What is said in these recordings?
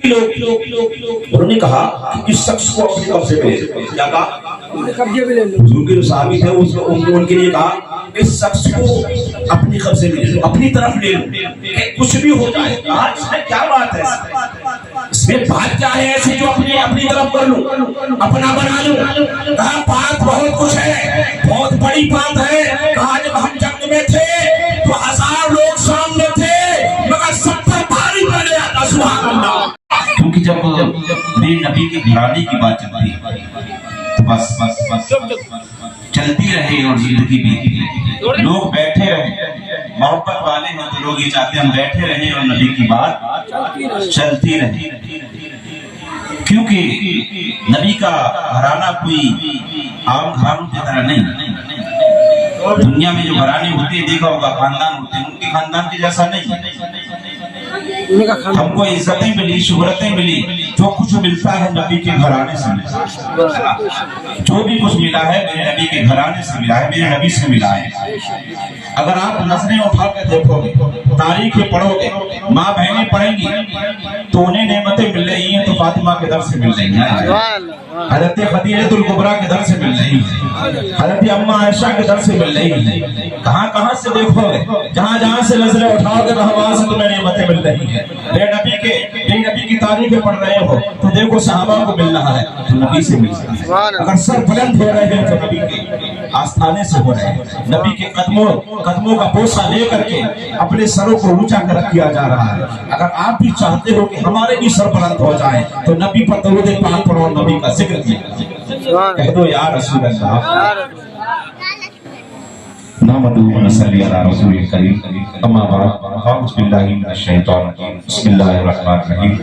انہوں نے کہا کہ اس شخص کو اپنے قبضے میں لے لو. کیا کہا؟ حضور کے جو صحابی تھے ان کے لیے کہا اس شخص کو اپنی قبضے میں لے لو, اپنی طرف لے لو, کہ کچھ بھی ہو جائے. کہا اس میں کیا بات ہے, اس میں بات کیا ہے ایسی جو اپنی طرف کر لوں, اپنا بنا لوں. کہا بات بہت کچھ ہے, بہت بڑی بات ہے. کہا جب ہم جنگ میں تھے تو 1000 لوگ سامنے تھے مگر 70 بھاری پڑے آتا. سبحان اللہ. کیونکہ جب میرے نبی کے گھرانے کی بات چلتی تو بس چلتی رہے اور زندگی بیتی رہے. لوگ بیٹھے رہے, محبت والے ہیں تو لوگ یہ چاہتے ہیں ہم بیٹھے رہے اور نبی کی بات چلتی رہے. کیونکہ نبی کا گھرانہ کوئی عام گھرانوں کی طرح نہیں. دنیا میں جو گھرانے ہوتے ہیں دیکھا ہوگا خاندان ہوتے ہیں, ان کے خاندان کے جیسا نہیں. ہم کو عزتیں ملی, شہرتیں ملی, جو کچھ ملتا ہے نبی کے گھرانے سے ملا. جو بھی کچھ ملا ہے میرے نبی کے گھرانے سے ملا ہے, میرے نبی سے ملا ہے. اگر آپ نظریں اٹھا کے دیکھو گے, تاریخیں پڑھو گے, ماں بہنیں پڑھیں گی تو انہیں نعمتیں مل رہی ہیں تو فاطمہ کے در سے مل رہی ہیں, حضرت خدیجہ الکبریٰ کے در سے مل رہی ہیں, حضرت اماں عائشہ کے در سے مل رہی ہیں. کہاں سے دیکھو گے, جہاں سے نظریں اٹھاؤ گے وہاں سے تمہیں نعمتیں مل رہی ہیں. میرے نبی کی تاریخیں پڑھ رہے ہو تو دیکھو صحابہ کو مل رہا ہے تو نبی سے مل رہا ہے. اگر سر بلند ہو رہے ہیں تو نبی کے آستانے سے ہو رہے ہیں. نبی کے قدموں کا بوسہ لے کر کے اپنے سروں کو اونچا کر کیا جا رہا ہے. اگر آپ بھی چاہتے ہو کہ ہمارے بھی سر بلند ہو جائے تو نبی پر درود پاک پڑھو اور نبی کا ذکر کیا. کہہ دو یا رسول اللہ. نحمدہ و نصلی علی رسول الکریم. اما بعد اعوذ باللہ من الشیطان الرجیم. بسم اللہ الرحمن الرحیم.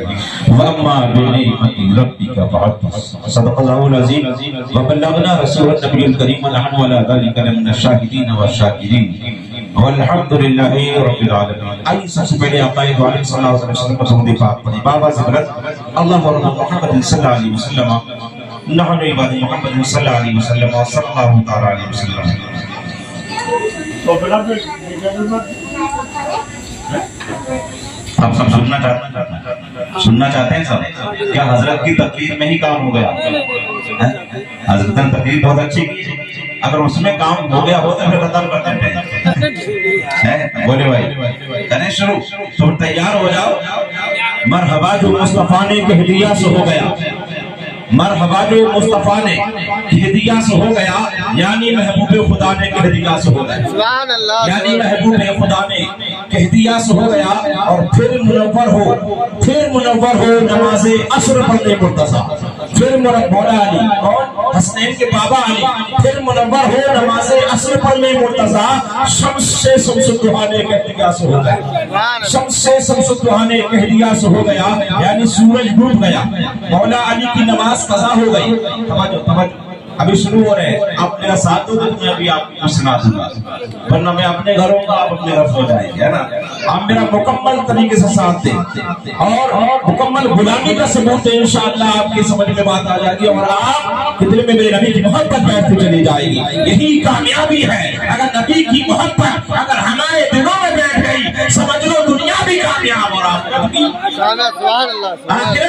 واما بنعمت ربک فحدث. صدق اللہ العظیم وبلغنا رسول النبی الکریم ونحن علی ذلک لمن الشاہدین والشاکرین والحمدللہ رب العالمین. آئیے سب سے پہلے آقا دو عالم صلی اللہ علیہ وسلم پر درود پاک پڑھیں. بابا ذکرت اللہ محمد صلی اللہ علیہ وسلم نحن عباد محمد صلی اللہ علیہ وسلم صلی اللہ تعالی علیہ وسلم. آپ سب سننا چاہتے ہیں سب؟ کیا حضرت کی تقریر میں ہی کام ہو گیا؟ حضرت نے تقریر بہت اچھی کی, اگر اس میں کام ہو گیا ہوتا پھر ختم کرتے ہیں. بولے بھائی کریں شروع تو تیار ہو جاؤ. مرحبا جو مصطفیٰ نے کہدیا سے ہو گیا, مرحبا جو مصطفیٰ نے کہدیا سے ہو گیا, یعنی محبوب خدا نے کہدیا سے ہو گیا, یعنی محبوب خدا نے کہدیا سے ہو گیا. اور پھر منور ہو نماز عصر پڑھنے مرتضیٰ. پھر مولا علی اور حسنین کے بابا علی پھر منور ہو نماز عصر پڑھنے مرتضیٰ. شمس سے شمس الضحیٰ نے کہدیا سے ہو گیا, شمس سے شمس الضحیٰ نے کہدیا سے ہو گیا, یعنی سورج ڈوب گیا. مولا علی کی نماز قضا ہو گئی. توجہ ابھی شروع ہو رہے ہیں, آپ میرا ساتھ دو تو میں ابھی آپ کو سنا دوں گا, ورنہ میں اپنے گھروں کا آپ اپنے رفت ہو جائیں گے, ہے نا. آپ میرا مکمل طریقے سے ساتھ دیں اور مکمل غلامی کا ثبوت دیں, انشاءاللہ آپ کی سمجھ میں بات آ جائے گی اور آپ کے دل میں میرے نبی کی محبت بیٹھتی چلی جائے گی. یہی کامیابی ہے. اگر نبی کی محبت اگر ہمارے دلوں میں بیٹھ گئی سمجھ لو دنیا بھی کامیاب اور آخرت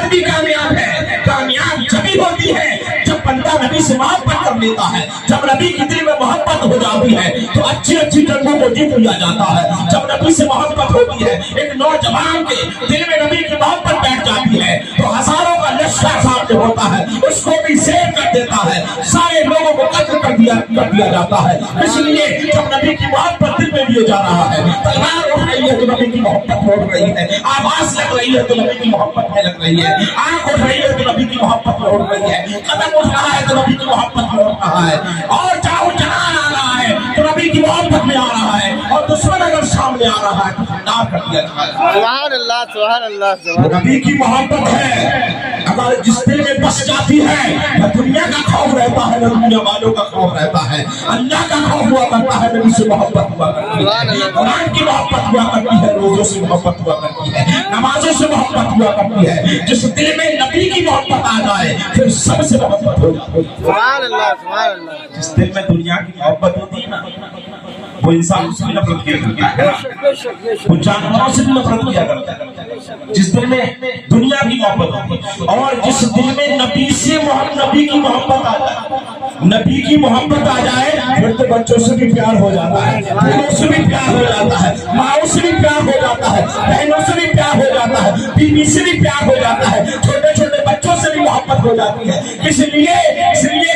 بھی کامیاب ہے. کامیاب جبھی ہوتی ہے جب بندہ نبی سے محبت کر لیتا ہے. جب نبی کی دل میں محبت ہو جاتی ہے تو اچھی جنگوں کو جیت لیا جاتا ہے. جب نبی سے محبت ہوتی ہے, ایک نوجوان کے دل میں نبی کی محبت بیٹھ جاتی ہے تو ہزاروں کا لشکر سامنے ہوتا ہے, اس کو بھی سیر کر دیتا ہے, سارے لوگوں کو قتل کر دیا جاتا ہے. اس لیے جب نبی کی محبت دل میں لیے جا رہا ہے, تلوار اٹھ رہی ہے تو نبی کی محبت اٹھ رہی ہے, آواز لگ رہی ہے تو نبی کی محبت میں لگ رہی ہے, آنکھ اٹھ رہی ہے تو نبی کی محبت میں اٹھ رہی ہے, قدم اٹھ رہا ہے تو نبی کی محبت میں اٹھ رہا ہے, اور چاہو جہان آ رہا ہے تو نبی کی محبت میں آ رہا ہے, اور دشمن اگر سامنے آ رہا ہے تو خطاب کر دیا جائے. سبحان اللہ سبحان اللہ. نبی کی محبت ہے اگر جس دل میں بس جاتی ہے, نہ دنیا کا خوف رہتا ہے نہ دنیا والوں کا خوف رہتا ہے. اللہ کا خوف ہوا کرتا ہے, نبی سے محبت ہوا کرتی ہے, قرآن کی محبت ہوا کرتی ہے, روزوں سے محبت ہوا کرتی ہے, نمازوں سے محبت ہوا کرتی ہے. جس دل میں نبی کی محبت آ جائے پھر سب سے محبت ہو جاتی ہے. سبحان اللہ سبحان اللہ. جس دل میں دنیا کی محبت ہوتی ہے نا وہ انسان سے بھی نفرت کیا کرتا ہے نا، وہ جانوروں سے بھی نفرت کیا کرتا ہے۔ جس دل میں دنیا کی محبت ہوتی اور جس دل میں نبی سے نبی کی محبت آ جائے، نبی کی محبت آ جائے، پھر تو بچوں سے بھی پیار ہو جاتا ہے، بھائیوں سے بھی پیار ہو جاتا ہے، ماؤں سے بھی پیار ہو جاتا ہے، بہنوں سے بھی پیار ہو جاتا ہے، بیوی سے بھی پیار ہو جاتا ہے، چھوٹے چھوٹے بچوں سے بھی محبت ہو جاتی ہے۔ اس لیے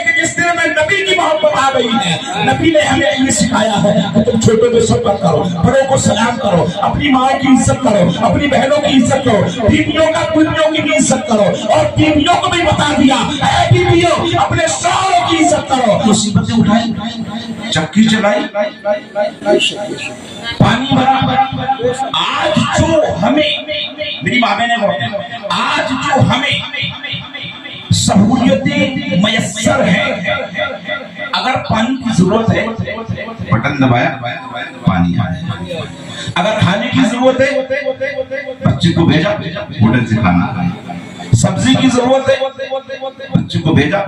کہ جس دل میں نبی کی محبت آ گئی ہے، نبی نے ہمیں یہ سکھایا ہے کہ تم چھوٹوں کو صبر کرو، بڑوں کو سلام کرو، اپنی ماں کی عزت کرو، اپنی بہنوں کی عزت کرو، بیویوں کی بھی عزت کرو، اور بیویوں کو بھی بتا دیا اے بیویوں اپنے شوہروں کی عزت کرو۔ مصیبتیں اٹھائی، چکی چلائی، پانی بھرا، آج جو ہمیں میری ماں بہنیں بولتے آج جو ہمیں سہولیتیں میسر ہیں، اگر پانی کی ضرورت ہے بٹن دبایا پانی آیا، اگر کھانے کی ضرورت ہے بچے کو بھیجا ہوٹل سے کھانا کھایا، سبزی کی ضرورت ہے بچے کو بھیجا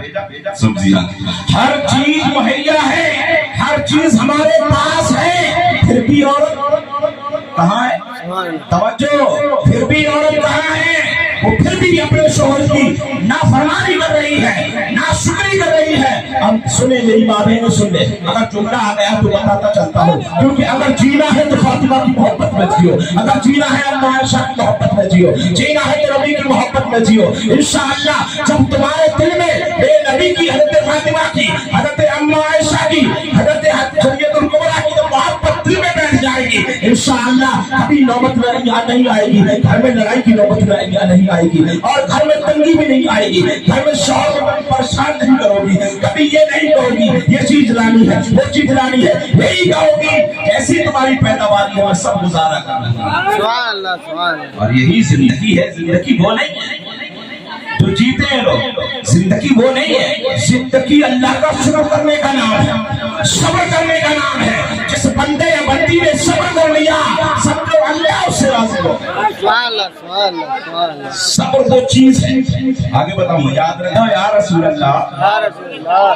سبزی آتی، ہر چیز مہیا ہے، ہر چیز ہمارے پاس ہے، پھر بھی عورت کہاں ہے؟ توجہ، پھر بھی عورت کہاں ہے؟ وہ پھر بھی اپنے شوہر کی نافرمانی کر رہی ہے، ناشکری کر رہی ہے۔ اب سنیں میری ماں بہنوں، سن لے، اگر جملہ آ گیا تو بتاتا چلتا ہوں، کیونکہ اگر جینا ہے تو فاطمہ کی محبت میں جیو، اگر جینا ہے اما عائشہ کی محبت میں جیو، جینا ہے تو نبی کی محبت میں جیو۔ انشاءاللہ جب تمہارے دل میں اے نبی کی، حضرت فاطمہ کی، حضرت اما عائشہ کی، حضرت شریعت الکبریٰ کی محبت دل میں بیٹھ جائے گی، انشاءاللہ کبھی نوبت نہیں آئے گی، گھر میں لڑائی کی نوبت نہیں آئے گی، اور گھر میں تنگی بھی نہیں آئے گی، گھر میں شوہر کو پریشان نہیں کرو گی، کبھی یہ نہیں کہو گی یہ چیز لانی ہے وہ چیز لانی ہے، یہی کہو گی کیسی تمہاری پیداواری ہے سب گزارا کرنا ہے۔ سبحان اللہ، سبحان اللہ۔ اور یہی زندگی ہے، زندگی وہ نہیں ہے جو جیتے ہیں لوگ، زندگی وہ نہیں ہے، زندگی اللہ کا شکر کرنے کا نام ہے، صبر کرنے کا نام ہے۔ جس بندے یا بندی نے صبر کر لیا سب لوگ اللہ اس سے راضی ہو۔ سبحان اللہ، سبحان اللہ، سبحان اللہ۔ صبر وہ چیز ہے، آگے بتاؤں یاد رکھنا یا رسول اللہ، یا رسول اللہ،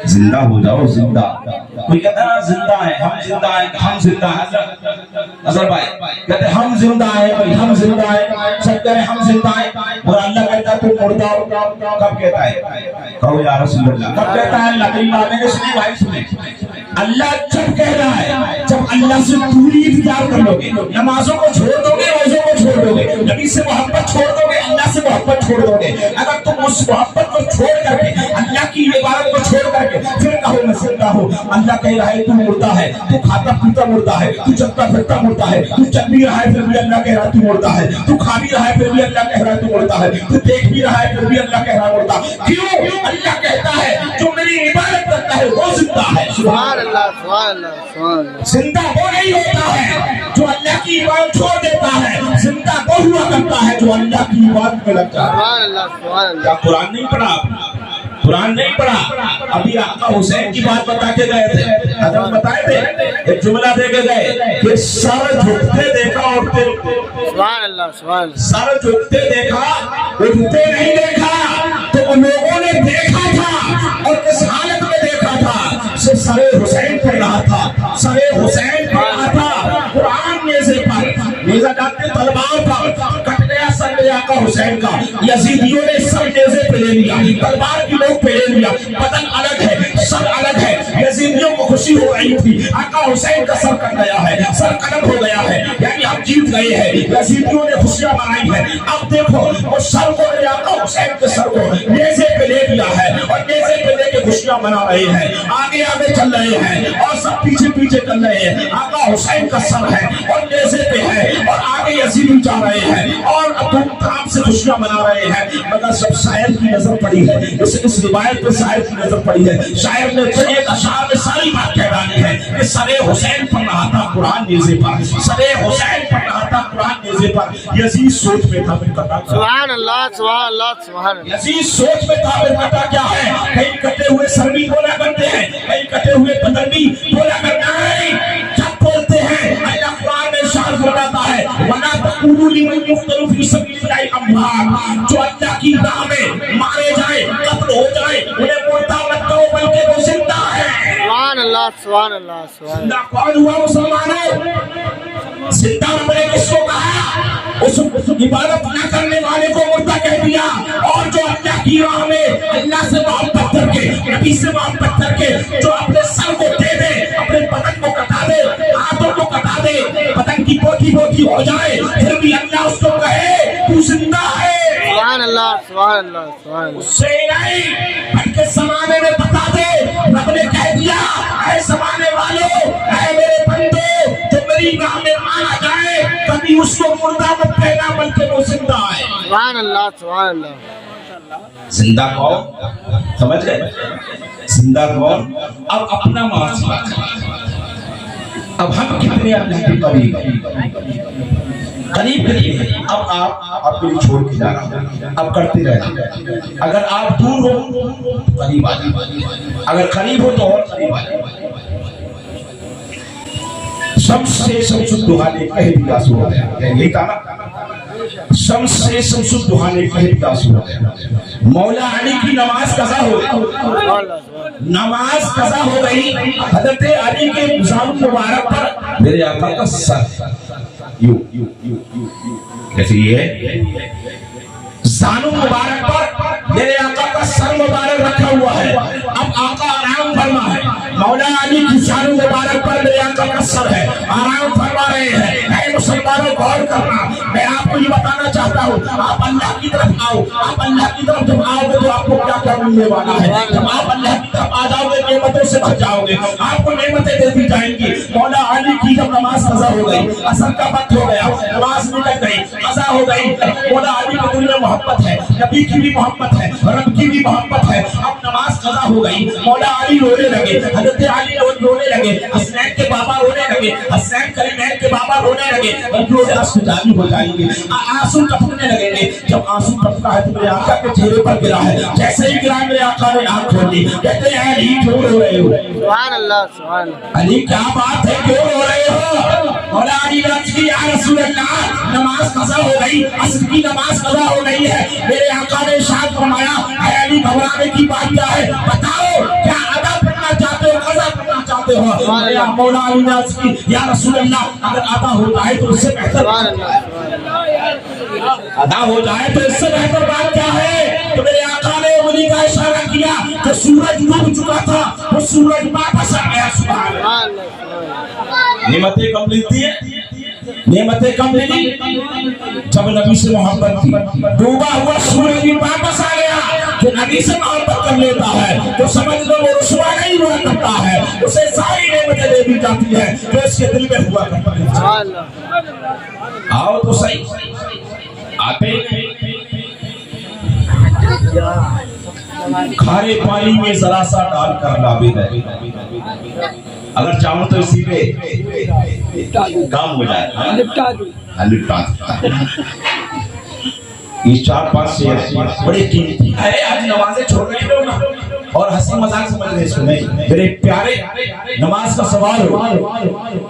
زندہ ہو جاؤ، زندہ۔ کوئی کہتا ہے زندہ ہے، ہم زندہ ہیں، ہم زندہ ہیں، اظہر بھائی کہتے ہیں ہم زندہ ہیں، ہم زندہ ہیں، سب کہتے ہیں ہم زندہ ہیں، اور اللہ کہتا ہے تم مردہ ہو۔ کب کہتا ہے؟ کہو یا رسول اللہ، کب کہتا ہے اللہ؟ کئی بار میں نے سنی، بھائی سنے، اللہ جب کہہ رہا ہے جب اللہ سے دوری اختیار کر لو گے، نمازوں کو چھوڑ دو گے، روزوں کو چھوڑ دو گے، نبی سے محبت چھوڑ دو گے، اللہ سے محبت چھوڑ دو گے، اگر تم اس محبت کو چھوڑ کر کے اللہ کی عبادت کو چھوڑ کر کے پھر کہو میں زندہ ہوں، اللہ کہہ رہا ہے تو مردہ ہے، تو کھاتا پیتا مردہ ہے، تو چلتا پھرتا مردہ ہے، تو چل بھی رہا ہے پھر بھی اللہ کہہ رہا ہے تو مردہ ہے، تو کھا بھی رہا ہے پھر بھی اللہ کہہ رہا ہے تو مردہ ہے، تو دیکھ بھی رہا ہے پھر بھی اللہ کہہ رہا ہے مردہ۔ کیوں؟ اللہ کہتا ہے جو میری عبادت کرتا ہے وہ زندہ ہے۔ سبحان اللہ، سبحان اللہ، سبحان اللہ۔ زندہ وہ نہیں ہوتا ہے جو اللہ کی عبادت چھوڑ دیتا ہے، زندہ وہ ہوا کرتا ہے جو اللہ کی عبادت میں لگتا ہے۔ سبحان اللہ، سبحان اللہ۔ کیا قرآن نہیں پڑھا؟ قرآن نہیں پڑھا؟ ابھی آقا حسین کی بات بتا کے گئے تھے، حضرت بتائے تھے، ایک جملہ دے کے گئے کہ سر جھکتے دیکھا اٹھتے، سبحان اللہ، سبحان اللہ۔ سر جھکتے دیکھا اٹھتے نہیں دیکھا، تو ان لوگوں نے دیکھا تھا اور کس حالت میں دیکھا تھا؟ سر حسین پڑھ رہا تھا، سر حسین پڑھ رہا تھا، قرآن نیزے پر، نیزہ ڈالتے تلوار پر کٹ گیا سر آقا حسین کا، یزیدیوں نے سر نیزے پہ لے لیا، تلوار کی نوک پہ لے لیا، بدن الگ ہے، سر الگ ہے، یزیدیوں کو خوشی ہو رہی تھی، آقا حسین کا سر کٹ گیا ہے، سر قلم ہو گیا ہے، یعنی ہم جیت گئے ہیں، یزیدیوں نے خوشیاں منائی ہیں۔ اب دیکھو وہ سر کو آقا حسین کے سر کو نیزے پہ لے لیا ہے اور نیزے پہ لے کے خوشیاں منا رہے ہیں، آگے آگے چل رہے ہیں اور سب پیچھے پیچھے چل رہے ہیں، آقا حسین کا سر ہے اور نیزے پہ ہے اور آگے یزیدی جا رہے ہیں اور دھوم دھام سے خوشیاں منا رہے ہیں۔ مگر سب شاعر کی نظر پڑی ہے، اس روایت پہ شاعر کی نظر پڑی ہے، شاعر نے ایک اشعار میں ساری بات کہہ ڈالی ہے کہ سر حسین پڑھ رہا تھا قرآن نیزے پر، سر حسین پڑھ رہا تھا قرآن نیزے پر، یزید سوچ میں تھا پھر کٹا کیا؟ سبحان اللہ، سبحان اللہ، سبحان اللہ۔ یزید سوچ میں تھا پھر کٹا کیا ہے؟ کئی کٹے ہوئے سر بھی بولا کرتے ہیں، کئی کٹے ہوئے بدن بھی بولا کرنا ہے، جب بولتے ہیں اللہ قرآن میں ارشاد فرماتا ہے وَلَا تَقُولُوا لِمَنْ يُقْتَلُ فِي سَبِيلِ اللَّهِ أَمْوَاتٌ، جو اللہ کی راہ میں مارے جائیں، قتل ہو جائیں، انہیں مردہ مت کہو بلکہ وہ زندہ ہے۔ سبحان سبحان اللہ سبحان اللہ سبحان زندہ کون ہوا مسلمانوں؟ زندہ رب نے کس کو کہا؟ اس عبادت نہ کرنے والے کو مردہ کہہ دیا، اور جو اللہ کی راہ میں اللہ سے محبت کر کے، نبی سے محبت کر کے جو اپنے سر کو دے دے، اپنے بدن کو کٹا دے، ہاتھوں کو کٹا دے، بدن کی بوٹی بوٹی ہو جائے، پھر بھی اللہ اس کو کہے تو زندہ ہے۔ سبحان اللہ سبحان اللہ سبحان اللہ۔ اس سے نہیں بلکہ زمانے میں بتا دے، رب نے کہہ دیا اے زمانے والوں، اے میرے بندو، جو میری راہ میں مارا جائے کبھی اس کو مردہ مت کہنا بلکہ وہ زندہ ہے۔ سبحان اللہ سبحان اللہ۔ زندہ کون؟ سمجھ گئے؟ زندہ کون؟ اب اپنا معاشرہ، اب ہم کتنے اللہ کے قریب ہے۔ اب آپ کے لیے چھوڑ کے جا رہا ہوں، اب کرتے رہے۔ اگر آپ دور ہو قریب آ جائیں، اگر قریب ہو تو اور قریب آ جائیں۔ شمس سے شمس الدہا نے کہہ دیا سو ہو گیا، یہی کہا نا، شمس سے شمس الدہا نے کہہ دیا سو ہو گیا۔ مولا علی کی نماز قضا ہو گئی، نماز قضا ہو گئی، حضرت علی کے زانو مبارک پر میرے آقا کا سر یوں کیسے یہ زانو مبارک پر میرے آقا کا سر مبارک رکھا ہوا ہے۔ اب آقا آرام فرما ہے، مولا علی کی زانو مبارک پر میرے آقا کا سر ہے، آرام فرما رہے ہیں۔ اے مسلمانوں غور کرنا، میں آپ کو یہ بتانا چاہتا ہوں، آپ اللہ کی طرف آؤ، آپ اللہ کی طرف جب آؤ گے تو آپ کو کیا کیا ملنے والا ہے۔ جب آپ اللہ کی طرف آ جاؤ گے نعمتوں سے بھر جاؤ گے، آپ کو نعمتیں دے دی جائیں گی۔ مولا علی کی جب نماز قضا ہو گئی، عصر کا وقت ہو گیا، نماز نکل گئی، قضا ہو گئی، مولا علی کو دل میں محبت ہے، نبی کی بھی محبت ہے، رب کی بھی محبت ہے۔ اب نماز قضا ہو گئی، مولا علی رونے لگے، حضرت علی رونے لگے، حسنین کے بابا رونے لگے، حسین کریمین کے بابا رونے لگے، روزے اشک جاری ہو جائیں گے، آنسو ٹپکنے لگیں گے۔ جب آنسو ٹپکا ہے تو میرے آقا کے چہرے پر گرا ہے، جیسے ہی گرا میرے آقا نے آنکھ کھولی، کہتے ہیں علی کیوں رو رہے ہو؟ سبحان اللہ سبحان اللہ۔ علی کیا بات ہے، کیوں رو رہے ہو؟ مولا علی نے عرض کی یا رسول اللہ، نماز قضا ہو گئی، عصر کی نماز قضا ہو گئی ہے، میرے آقا نے ارشاد فرمایا اے علی گھبرانے کی بات کیا ہے، بتاؤ کیا ادا پڑھنا چاہتے ہو قضا پڑھنا چاہتے ہو؟ مولا علی نے عرض کی یا رسول اللہ، اگر ادا ہوتا ہے تو اس سے بہتر ادا ہو جائے تو اس سے بہتر بات کیا ہے؟ تو میرے آقا نے انہی کا اشارہ کیا کہ سورج ڈوب چکا تھا، وہ سورج واپس آ گیا۔ سبحان اللہ، نعمتیں کم ملتی ہیں، نعمتیں کم ملی جب نبی سے محبت تھی۔ ڈوبا ہوا سورج بھی واپس آ گیا، جو نبی سے محبت کر لیتا ہے تو سمجھ لو وہ رسوا نہیں ہوا کرتا ہے، اسے ساری نعمتیں دے دی جاتی ہے جو اس کے دل میں ہوا کرتا ہے۔ آؤ تو صحیح، آتے کھارے پانی میں ذرا سا ڈال کر لابد ہے، اگر چاہوں تو اسی پہ کام ہو جائے، لپٹا دوں۔ یہ 4-5 شعر بڑے قیمتی ہے۔ آج نمازیں چھوڑ رہے لوگ نا اور ہنسی مذاق سمجھ رہے، اس کو نہیں میرے پیارے، نماز کا سوال ہو،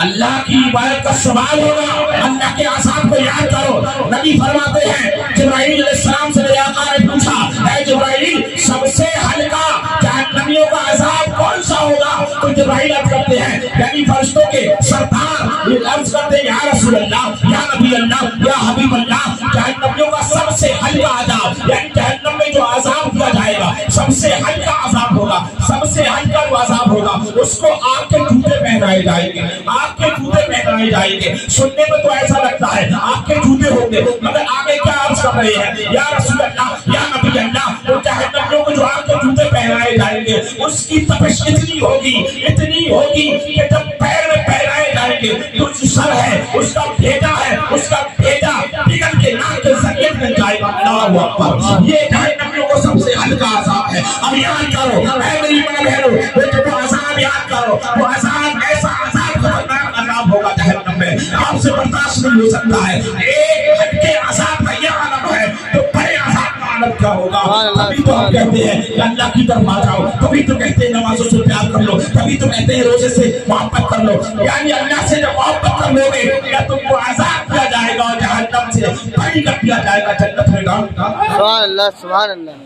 اللہ کی عبادت کا سوال ہوگا، اللہ کے عذاب کو یاد کرو۔ نبی فرماتے ہیں جبرائیل علیہ السلام سے میرے آقا نے پوچھا اے جبرائیل سب سے ہلکا جہنمیوں کا عذاب کون سا ہوگا؟ تو جبرائیل عرض کرتے ہیں یعنی فرشتوں کے سردار عرض کرتے ہیں یا رسول اللہ، یا نبی اللہ، یا حبیب اللہ، جہنمیوں کا سب سے ہلکا عذاب، یعنی جہنم میں جو عذاب دیا جائے گا سب سے ہلکا عذاب ہوگا، سب سے ہلکا جو عذاب ہوگا اس کو آگ کے جوتے پہنائے جائیں گے، آگ کے جوتے پہنائے جائیں گے۔ سننے میں تو ایسا لگتا ہے آگ کے جوتے ہوں گے، مگر آگے کیا عرض کر رہے ہیں یا رسول اللہ، یا نبی اللہ، وہ جہنمیوں کو جو آگ کے جوتے پہنائے جائیں گے اس کی تپش اتنی ہوگی کہ جب پیر میں پہنائے جائیں گے تو جو سر ہے اس کا بھیجا ہے، اس کا بھیجا پگھل کے ناک کے ذریعے میں جائے گا۔ اللہ اکبر، یہ جہنمیوں کو سب سے ہلکا عذاب ہے۔ اب یاد کرو اے میری ماں بہنوں، وہ عذاب یاد کرو، وہ عذاب ایسا عذاب خطرناک عذاب ہوگا جہنم میں، آپ سے برداشت نہیں ہو سکتا ہے۔ ایک ہلکے عذاب کا یہ عالم ہے تو بڑے عذاب کا عالم کیا ہوگا؟ ابھی تو ہم کہتے ہیں کہ اللہ کی طرف آ جاؤ، کبھی تو کہتے ہیں نمازوں سے پیار کر لو، کبھی تو کہتے ہیں روزے سے محبت کر لو، یعنی اللہ سے جب محبت کر لو گے یا تم کو عذاب کیا جائے گا اور جہنم سے بری کر دیا جائے گا، جنت میں گا۔ سبحان اللہ سبحان اللہ۔